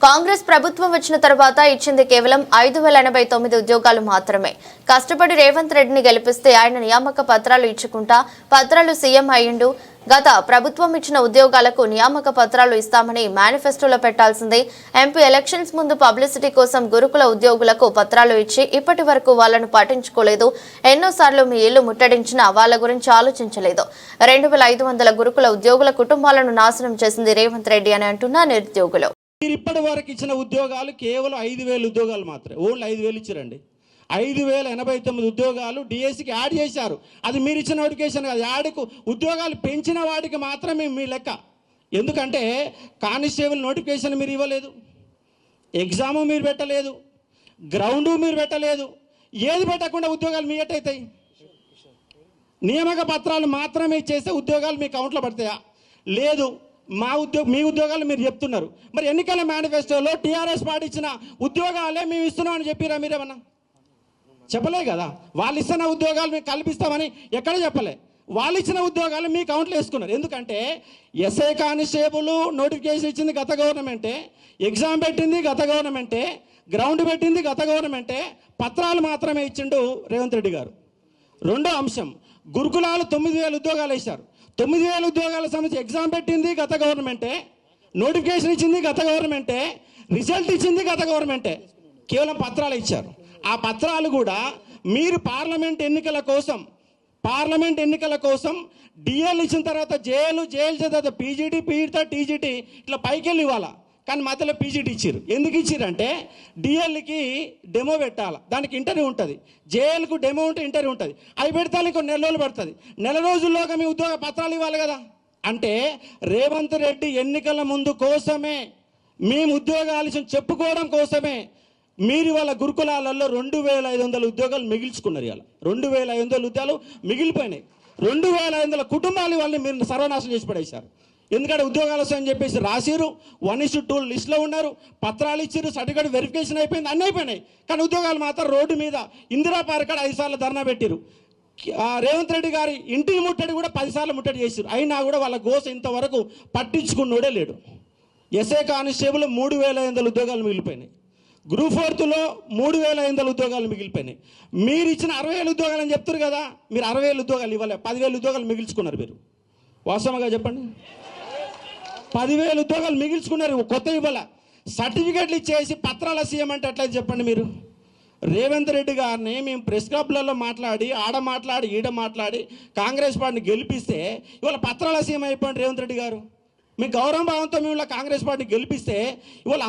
కాంగ్రెస్ ప్రభుత్వం వచ్చిన తర్వాత ఇచ్చింది కేవలం 5089 ఉద్యోగాలు మాత్రమే. కష్టపడి రేవంత్ రెడ్డిని గెలిపిస్తే ఆయన నియామక పత్రాలు ఇచ్చుకుంటా పత్రాలు సీఎం అయ్యిండు. గత ప్రభుత్వం ఇచ్చిన ఉద్యోగాలకు నియామక పత్రాలు ఇస్తామని మేనిఫెస్టోలో పెట్టాల్సిందే. ఎంపీ ఎలక్షన్స్ ముందు పబ్లిసిటీ కోసం గురుకుల ఉద్యోగులకు పత్రాలు ఇచ్చి ఇప్పటి వరకు వాళ్లను పట్టించుకోలేదు. ఎన్నోసార్లు మీ ఇల్లు ముట్టడించినా వాళ్ళ గురించి ఆలోచించలేదు. 2500 గురుకుల ఉద్యోగుల కుటుంబాలను నాశనం చేసింది రేవంత్ రెడ్డి అని అంటున్న నిరుద్యోగులు. మీరు ఇప్పటి వరకు ఇచ్చిన ఉద్యోగాలు కేవలం 5000 ఉద్యోగాలు మాత్రమే. ఓన్లీ 5000 ఇచ్చారండి. 5089 ఉద్యోగాలు డిఎస్సికి యాడ్ చేశారు. అది మీరు ఇచ్చిన నోటిఫికేషన్ కాదు. యాడ్కు ఉద్యోగాలు పెంచిన వాటికి మాత్రమే మీ లెక్క. ఎందుకంటే కానిస్టేబుల్ నోటిఫికేషన్ మీరు ఇవ్వలేదు, ఎగ్జాము మీరు పెట్టలేదు, గ్రౌండు మీరు పెట్టలేదు. ఏది పెట్టకుండా ఉద్యోగాలు మీ ఎట్టయితాయి? నియామక పత్రాలు మాత్రమే చేస్తే ఉద్యోగాలు మీ అకౌంట్లో పడతాయా? లేదు. మీ ఉద్యోగాలు మీరు చెప్తున్నారు. మరి ఎన్నికల మేనిఫెస్టోలో టీఆర్ఎస్ పార్టీ ఇచ్చిన ఉద్యోగాలే మేము ఇస్తున్నామని చెప్పిరా? మీరేమన్నా చెప్పలే కదా. వాళ్ళు ఇస్తున్న ఉద్యోగాలు మీకు కల్పిస్తామని ఎక్కడ చెప్పలే. వాళ్ళు ఇచ్చిన ఉద్యోగాలు మీ అకౌంట్లో వేసుకున్నారు. ఎందుకంటే ఎస్ఐ కానిస్టేబుల్ నోటిఫికేషన్ ఇచ్చింది గత గవర్నమెంటే, ఎగ్జామ్ పెట్టింది గత గవర్నమెంటే, గ్రౌండ్ పెట్టింది గత గవర్నమెంటే, పత్రాలు మాత్రమే ఇచ్చిండు రేవంత్ రెడ్డి గారు. రెండో అంశం, గురుకులాలు 9000 ఉద్యోగాలు వేశారు. 9000 ఉద్యోగాల సంబంధించి ఎగ్జామ్ పెట్టింది గత గవర్నమెంటే, నోటిఫికేషన్ ఇచ్చింది గత గవర్నమెంటే, రిజల్ట్ ఇచ్చింది గత గవర్నమెంటే. కేవలం పత్రాలు ఇచ్చారు. ఆ పత్రాలు కూడా మీరు పార్లమెంట్ ఎన్నికల కోసం డిఎల్ ఇచ్చిన తర్వాత జేఎల్ తర్వాత పీజీటీ తర్వాత టీజీటీ ఇట్లా పైకి వెళ్ళి ఇవ్వాలా. కానీ మధ్యలో పీజీటీ ఇచ్చారు. ఎందుకు ఇచ్చారంటే డిఎల్కి డెమో పెట్టాలి, దానికి ఇంటర్వ్యూ ఉంటుంది. జేఎల్కు డెమో ఉంటే ఇంటర్వ్యూ ఉంటుంది. అవి పెడతాను ఇంకో నెల రోజులు పడుతుంది. నెల రోజుల్లోగా మీ ఉద్యోగ పత్రాలు ఇవ్వాలి కదా. అంటే రేవంత్ రెడ్డి ఎన్నికల ముందు కోసమే, మేము ఉద్యోగాలు చెప్పుకోవడం కోసమే మీరు వాళ్ళ గురుకులాలలో 2500 ఉద్యోగాలు మిగిల్చుకున్నారు. ఇవాళ 2500 ఉద్యోగాలు మిగిలిపోయినాయి. 2500 కుటుంబాలు వాళ్ళని మీరు సర్వనాశనం చేసి పడేశారు. ఎందుకంటే ఉద్యోగాలు వస్తాయని చెప్పేసి రాసిరు, 1:2 లిస్టులో ఉన్నారు, పత్రాలు ఇచ్చారు, సర్టిఫికేట్ వెరిఫికేషన్ అయిపోయింది, అన్నీ అయిపోయినాయి. కానీ ఉద్యోగాలు మాత్రం రోడ్డు మీద ఇందిరా పార్క్ కాడ 5 సార్లు ధర్నా పెట్టిరు. రేవంత్ రెడ్డి గారి ఇంటిని ముట్టడి కూడా 10 సార్లు ముట్టడి చేశారు. అయినా కూడా వాళ్ళ గోస ఇంతవరకు పట్టించుకున్నోడే లేడు. ఎస్ఐ కానిస్టేబుల్ 3500 ఉద్యోగాలు మిగిలిపోయినాయి. గ్రూప్ 4లో 3500 ఉద్యోగాలు మిగిలిపోయినాయి. మీరు ఇచ్చిన 60,000 ఉద్యోగాలు అని చెప్తారు కదా. మీరు 60,000 ఉద్యోగాలు ఇవ్వలే, 10,000 ఉద్యోగాలు మిగిల్చుకున్నారు. మీరు వాస్తవంగా చెప్పండి. 10,000 ఉద్యోగాలు మిగిల్చుకున్నారు, కొత్త ఇవ్వాల. సర్టిఫికెట్లు ఇచ్చేసి పత్రాల సీఎం అంటే ఎట్లా చెప్పండి మీరు? రేవంత్ రెడ్డి గారిని మేము ప్రెస్ క్లబ్లలో మాట్లాడి ఈడ మాట్లాడి కాంగ్రెస్ పార్టీని గెలిపిస్తే ఇవాళ పత్రాల సీఎం అయిపోయింది రేవంత్ రెడ్డి గారు. మీ గౌరవ భావంతో మేము కాంగ్రెస్ పార్టీని గెలిపిస్తే ఇవాళ